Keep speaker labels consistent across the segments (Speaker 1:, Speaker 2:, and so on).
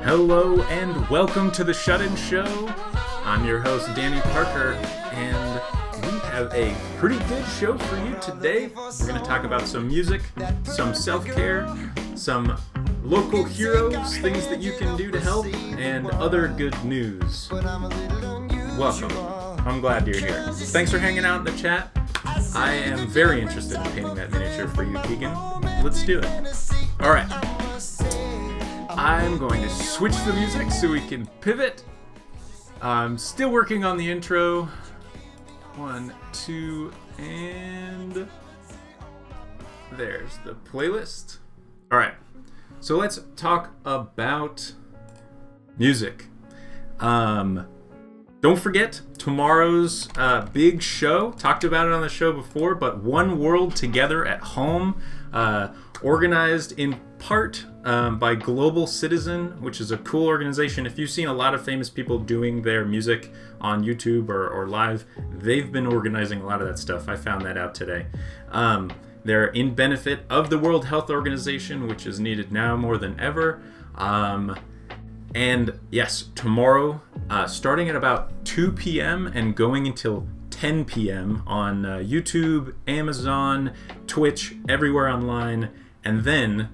Speaker 1: Hello and welcome to the Shut-In Show. I'm your host, Danny Parker, and we have a pretty good show for you today. We're going to talk about some music, some self-care, some local heroes, things that you can do to help, and other good news. Welcome. I'm glad you're here. Thanks for hanging out in the chat. I am very interested in painting that miniature for you, Keegan. Let's do it. All right. I'm going to switch the music so we can pivot. I'm still working on the intro. 1, 2, and there's the playlist. All right, so let's talk about music. Don't forget tomorrow's big show. Talked about it on the show before, but One World Together at Home, organized in part by Global Citizen, which is a cool organization. If you've seen a lot of famous people doing their music on YouTube or live, they've been organizing a lot of that stuff. I found that out today. They're in benefit of the World Health Organization, which is needed now more than ever. And yes, tomorrow, starting at about 2 p.m. and going until 10 p.m. on YouTube, Amazon, Twitch, everywhere online, and then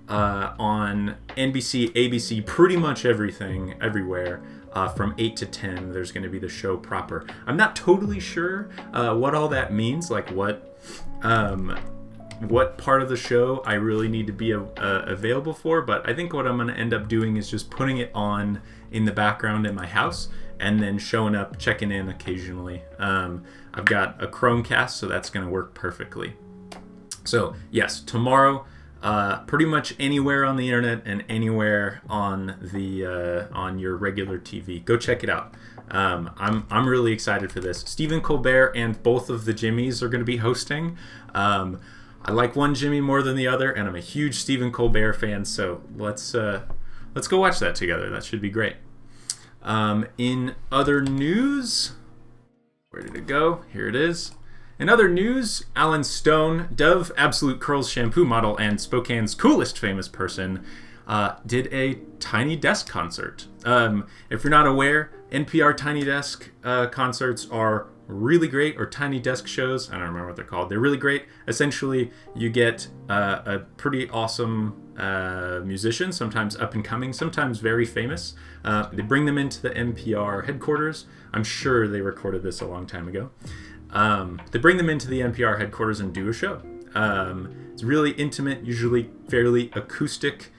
Speaker 1: on NBC, ABC, pretty much everything, everywhere, from 8 to 10, there's going to be the show proper. I'm not totally sure what all that means, like what part of the show I really need to be available for, but I think what I'm going to end up doing is just putting it on in the background in my house and then showing up, checking in occasionally. I've got a Chromecast, so that's going to work perfectly. So yes, tomorrow, pretty much anywhere on the internet and anywhere on the on your regular TV. Go check it out. I'm really excited for this. Stephen Colbert and both of the Jimmys are going to be hosting. I like one Jimmy more than the other, and I'm a huge Stephen Colbert fan, so let's go watch that together. That should be great. In other news, where did it go? Here it is. In other news, Alan Stone, Dove Absolute Curls shampoo model and Spokane's coolest famous person, did a Tiny Desk concert. If you're not aware, NPR Tiny Desk concerts are really great, or Tiny Desk shows. I don't remember what they're called. They're really great. Essentially, you get a pretty awesome musician, sometimes up and coming, sometimes very famous. They bring them into the NPR headquarters. I'm sure they recorded this a long time ago. They bring them into the NPR headquarters and do a show. It's really intimate, usually fairly acoustic.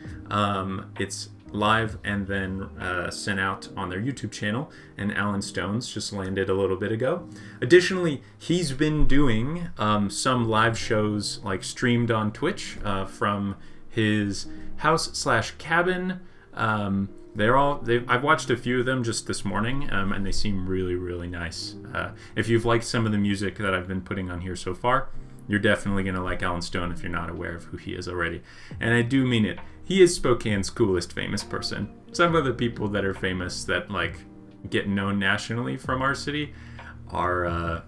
Speaker 1: It's live and then sent out on their YouTube channel, and Alan Stone's just landed a little bit ago. Additionally, he's been doing some live shows like streamed on Twitch from his house/cabin. I've watched a few of them just this morning, and they seem really, really nice. If you've liked some of the music that I've been putting on here so far, you're definitely going to like Alan Stone if you're not aware of who he is already. And I do mean it. He is Spokane's coolest famous person. Some of the people that are famous that like get known nationally from our city are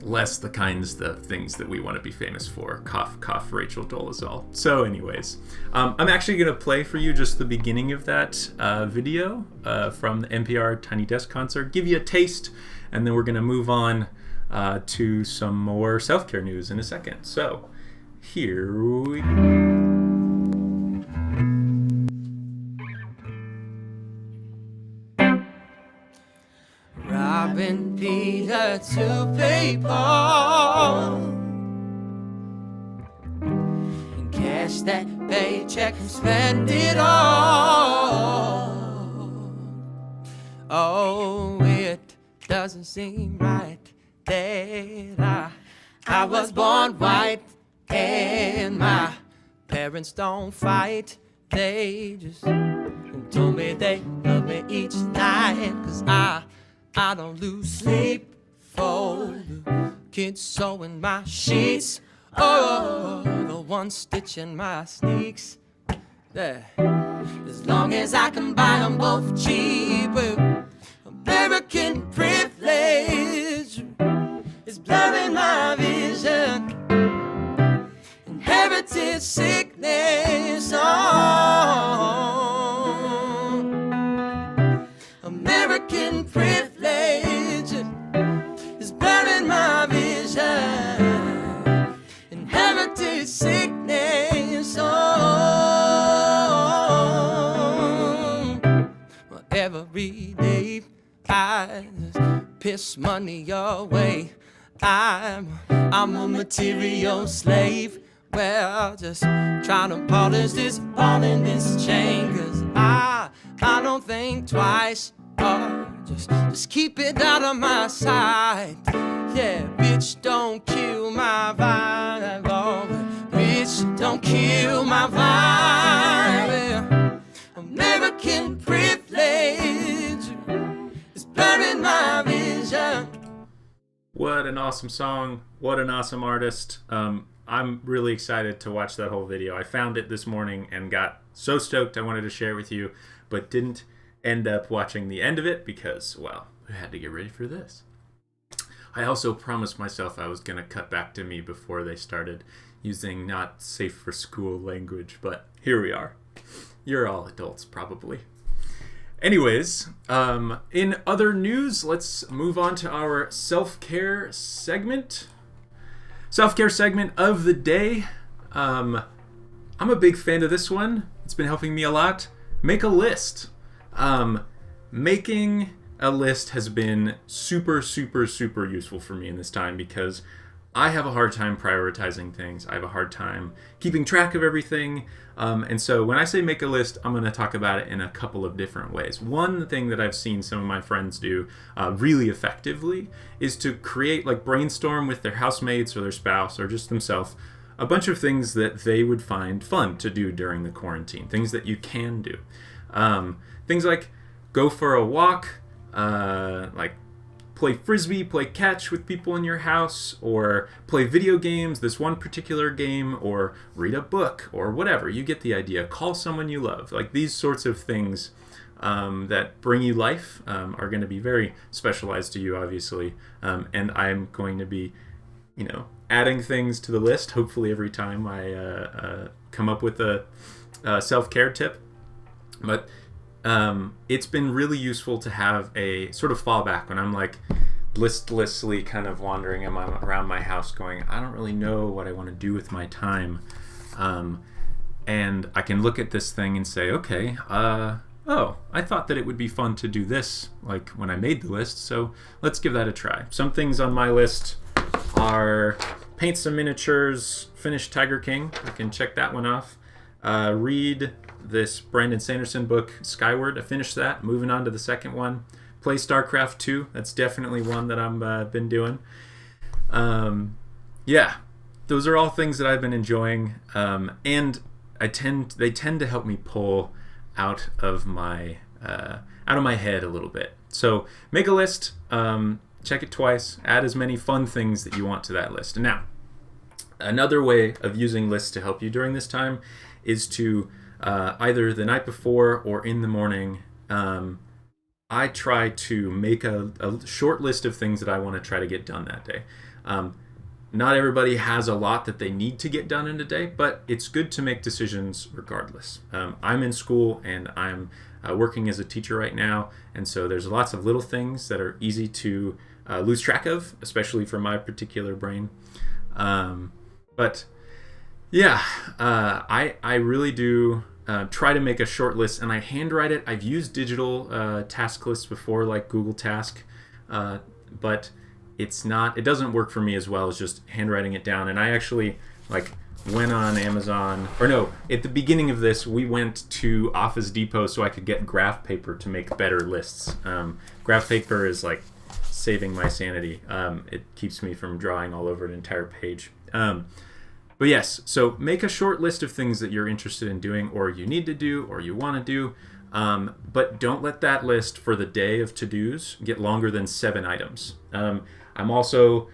Speaker 1: less the kinds of things that we want to be famous for. Cough, cough, Rachel Dolezal. So anyways, I'm actually going to play for you just the beginning of that video from the NPR Tiny Desk concert, give you a taste, and then we're going to move on to some more self-care news in a second. So here we go.
Speaker 2: Robbing Peter to pay Paul and cash that paycheck and spend it all. Oh, it doesn't seem right that I was born white and my parents don't fight. They just told me they love me each night, 'cause I don't lose sleep for the kids sewing my sheets, or the one stitching my sneaks. There. As long as I can buy them both cheap, American privilege is blurring my vision. Inherited sickness, oh. I just piss money away. I'm a material slave. Well, just trying to polish this ball in this chain. Cause I don't think twice. Just keep it out of my sight. Yeah, bitch, don't kill my vibe. Oh, bitch, don't kill my vibe. Yeah. American privilege is blurring my vision.
Speaker 1: What an awesome song. What an awesome artist. I'm really excited to watch that whole video. I found it this morning and got so stoked I wanted to share it with you, but didn't end up watching the end of it because, well, I had to get ready for this. I also promised myself I was going to cut back to me before they started using not safe for school language, but here we are. You're all adults, probably. Anyways, in other news, let's move on to our self-care segment. Self-care segment of the day. I'm a big fan of this one. It's been helping me a lot. Make a list. Making a list has been super, super, super useful for me in this time because I have a hard time prioritizing things. I have a hard time keeping track of everything. And so when I say make a list, I'm going to talk about it in a couple of different ways. One thing that I've seen some of my friends do really effectively is to create, like, brainstorm with their housemates or their spouse or just themselves a bunch of things that they would find fun to do during the quarantine, things that you can do. Things like go for a walk, like play frisbee, play catch with people in your house, or play video games, this one particular game, or read a book, or whatever. You get the idea. Call someone you love. Like, these sorts of things that bring you life are going to be very specialized to you, obviously. And I'm going to be, adding things to the list, hopefully every time I come up with a self-care tip. But it's been really useful to have a sort of fallback when I'm like listlessly kind of wandering around my house going, I don't really know what I want to do with my time. And I can look at this thing and say, okay, I thought that it would be fun to do this, like when I made the list, so let's give that a try. Some things on my list are paint some miniatures, finish Tiger King. I can check that one off. Read this Brandon Sanderson book, Skyward. I finished that. Moving on to the second one. Play StarCraft 2. That's definitely one that I've been doing. Yeah, those are all things that I've been enjoying, and they tend to help me pull out of my head a little bit. So make a list. Check it twice. Add as many fun things that you want to that list. And now, another way of using lists to help you during this time is to either the night before or in the morning, I try to make a short list of things that I want to try to get done that day. Not everybody has a lot that they need to get done in a day, but it's good to make decisions regardless. I'm in school and I'm working as a teacher right now, and so there's lots of little things that are easy to lose track of, especially for my particular brain. But yeah, I really do try to make a short list, and I handwrite it. I've used digital task lists before, like Google Task, but it doesn't work for me as well as just handwriting it down. And I actually went on Amazon, or no, at the beginning of this, we went to Office Depot so I could get graph paper to make better lists. Graph paper is like saving my sanity. It keeps me from drawing all over an entire page. But yes, so make a short list of things that you're interested in doing, or you need to do, or you want to do. But don't let that list for the day of to-dos get longer than 7 items. I'm also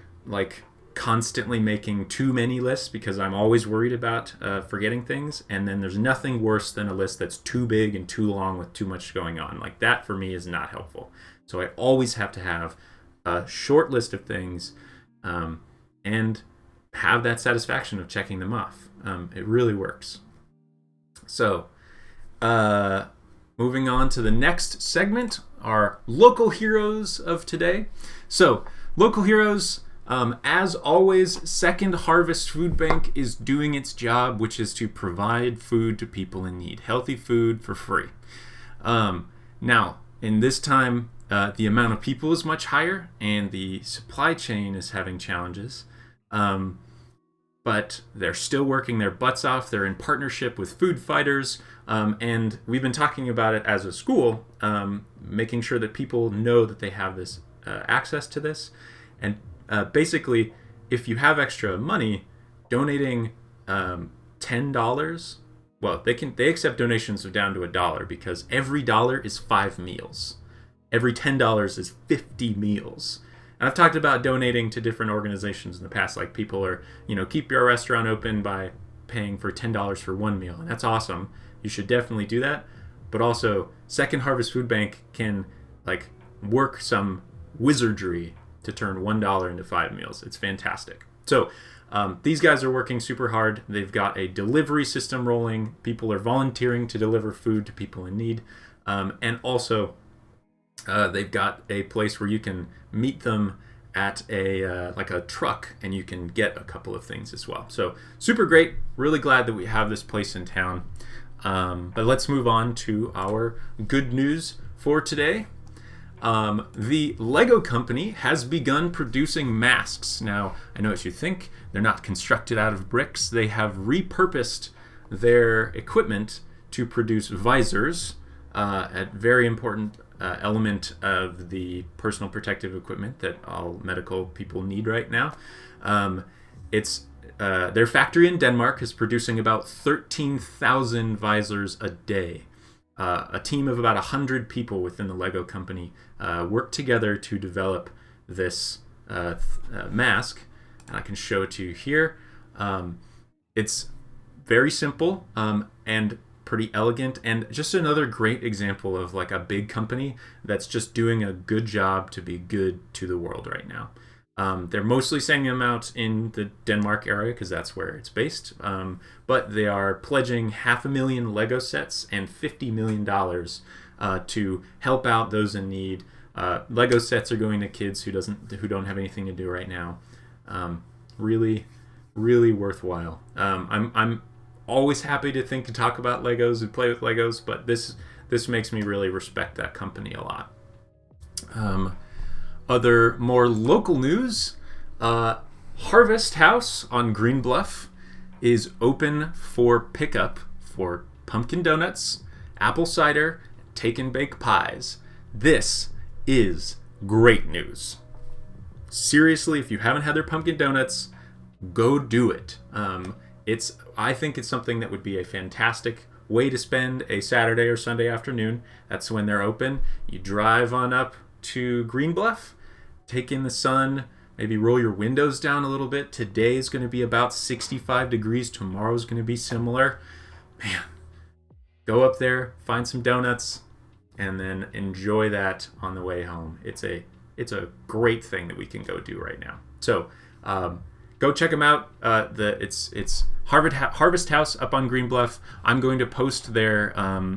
Speaker 1: constantly making too many lists because I'm always worried about forgetting things. And then there's nothing worse than a list that's too big and too long with too much going on. Like, that for me is not helpful. So I always have to have a short list of things and have that satisfaction of checking them off. It really works. So moving on to the next segment, our local heroes of today. So local heroes, as always, Second Harvest Food Bank is doing its job, which is to provide food to people in need. Healthy food for free. Now, in this time, the amount of people is much higher, and the supply chain is having challenges. But they're still working their butts off. They're in partnership with food fighters, and we've been talking about it as a school, making sure that people know that they have this access to this. And basically, if you have extra money, donating $10, well, they accept donations of down to $1 because every dollar is 5 meals. Every $10 is 50 meals. And I've talked about donating to different organizations in the past, like people are, keep your restaurant open by paying for $10 for one meal, and that's awesome. You should definitely do that. But also, Second Harvest Food Bank can work some wizardry to turn $1 into 5 meals. It's fantastic. So these guys are working super hard. They've got a delivery system rolling. People are volunteering to deliver food to people in need, and also they've got a place where you can meet them at a truck, and you can get a couple of things as well. So super great. Really glad that we have this place in town. But let's move on to our good news for today. The Lego company has begun producing masks. Now, I know what you think. They're not constructed out of bricks. They have repurposed their equipment to produce visors, a very important element of the personal protective equipment that all medical people need right now. Their factory in Denmark is producing about 13,000 visors a day. A team of about 100 people within the Lego company worked together to develop this mask. And I can show it to you here. It's very simple and pretty elegant, and just another great example of a big company that's just doing a good job to be good to the world right now. They're mostly sending them out in the Denmark area because that's where it's based, but they are pledging 500,000 Lego sets and $50 million to help out those in need. Lego sets are going to kids who don't have anything to do right now. Really, really worthwhile. I'm always happy to talk about Legos and play with Legos, but this makes me really respect that company a lot. Other more local news, Harvest House on GREENBLUFF is open for pickup for pumpkin donuts, apple cider, take and bake pies. This is great news. Seriously, if you haven't had their pumpkin donuts, go do it. I think it's something that would be a fantastic way to spend a Saturday or Sunday afternoon. That's when they're open. You drive on up to GREENBLUFF, take in the sun, maybe roll your windows down a little bit. Today is going to be about 65 degrees. Tomorrow is going to be similar. Man, go up there, find some donuts, and then enjoy that on the way home. It's a great thing that we can go do right now. So go check them out. It's Harvest House up on GREENBLUFF. I'm going to post their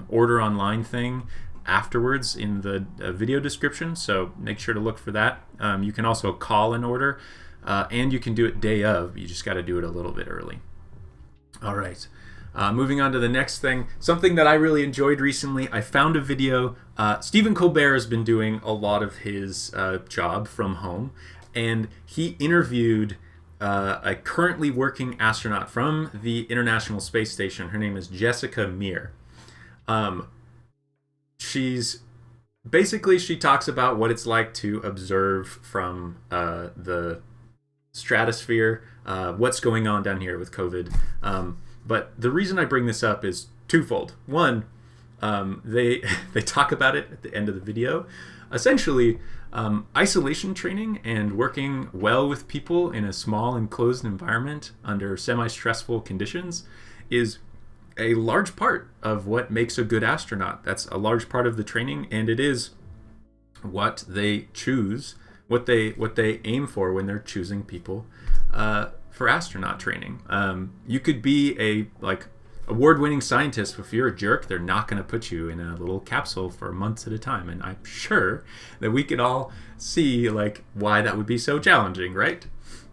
Speaker 1: order online thing afterwards in the video description, so make sure to look for that. You can also call an order, and you can do it day of. You just got to do it a little bit early. All right. Moving on to the next thing, something that I really enjoyed recently. I found a video. Stephen Colbert has been doing a lot of his job from home, and he interviewed a currently working astronaut from the International Space Station. Her name is Jessica Meir. She talks about what it's like to observe from the stratosphere, what's going on down here with COVID. But the reason I bring this up is twofold. One, they talk about it at the end of the video. Essentially, isolation training and working well with people in a small enclosed environment under semi-stressful conditions is a large part of what makes a good astronaut. That's a large part of the training, and it is what they choose, what they aim for when they're choosing people for astronaut training. You could be a award-winning scientist, but if you're a jerk, they're not going to put you in a little capsule for months at a time. And I'm sure that we could all see why that would be so challenging, right?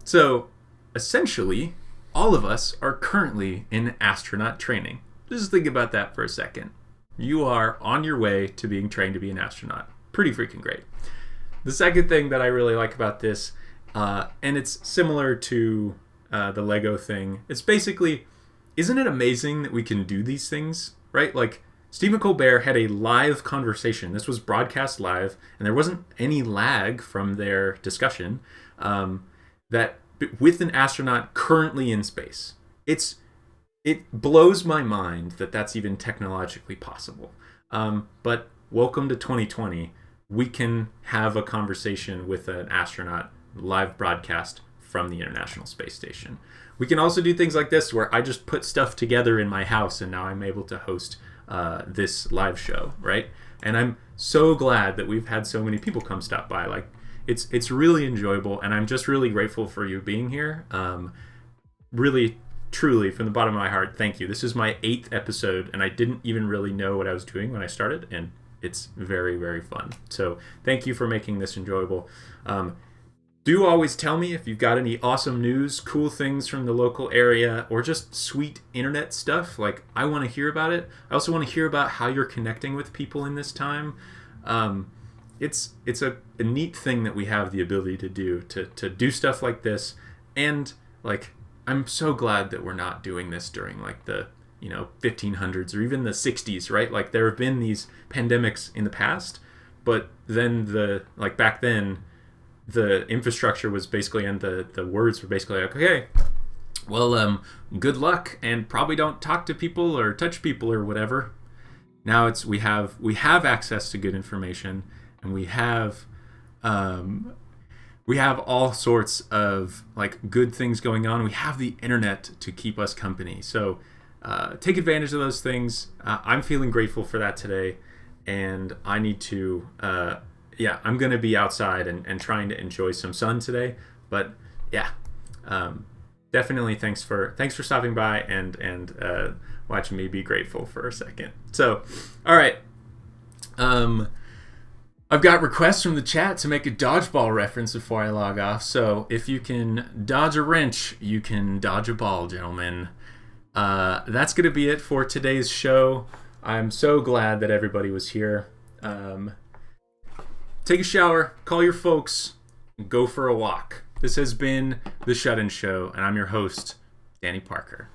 Speaker 1: So essentially, all of us are currently in astronaut training. Just think about that for a second. You are on your way to being trained to be an astronaut. pretty freaking great. The second thing that I really like about this, and it's similar to the Lego thing, it's basically, isn't it amazing that we can do these things, right? Like, Stephen Colbert had a live conversation. This was broadcast live, and there wasn't any lag from their discussion, that with an astronaut currently in space. It blows my mind that that's even technologically possible. But welcome to 2020. We can have a conversation with an astronaut live broadcast from the International Space Station. We can also do things like this where I just put stuff together in my house and now I'm able to host this live show, right? And I'm so glad that we've had so many people come stop by. Like, it's really enjoyable, and I'm just really grateful for you being here. Really, truly, from the bottom of my heart, thank you. This is my 8th episode, and I didn't even really know what I was doing when I started, and it's very, very fun. So thank you for making this enjoyable. Do always tell me if you've got any awesome news, cool things from the local area, or just sweet internet stuff. Like, I want to hear about it. I also want to hear about how you're connecting with people in this time. It's a neat thing that we have the ability to do stuff like this. And, like, I'm so glad that we're not doing this during, like, the 1500s or even the 60s, right? Like, there have been these pandemics in the past, but then back then, the infrastructure was basically, and the words were basically like, okay, well, good luck, and probably don't talk to people or touch people or whatever. Now we have access to good information, and we have all sorts of, like, good things going on. We have the internet to keep us company. So take advantage of those things. I'm feeling grateful for that today, and I need to I'm going to be outside and trying to enjoy some sun today. But yeah, definitely thanks for stopping by and watching me be grateful for a second. So, all right. I've got requests from the chat to make a dodgeball reference before I log off. So if you can dodge a wrench, you can dodge a ball, gentlemen. That's going to be it for today's show. I'm so glad that everybody was here. Take a shower, call your folks, and go for a walk. This has been The Shut-In Show, and I'm your host, Danny Parker.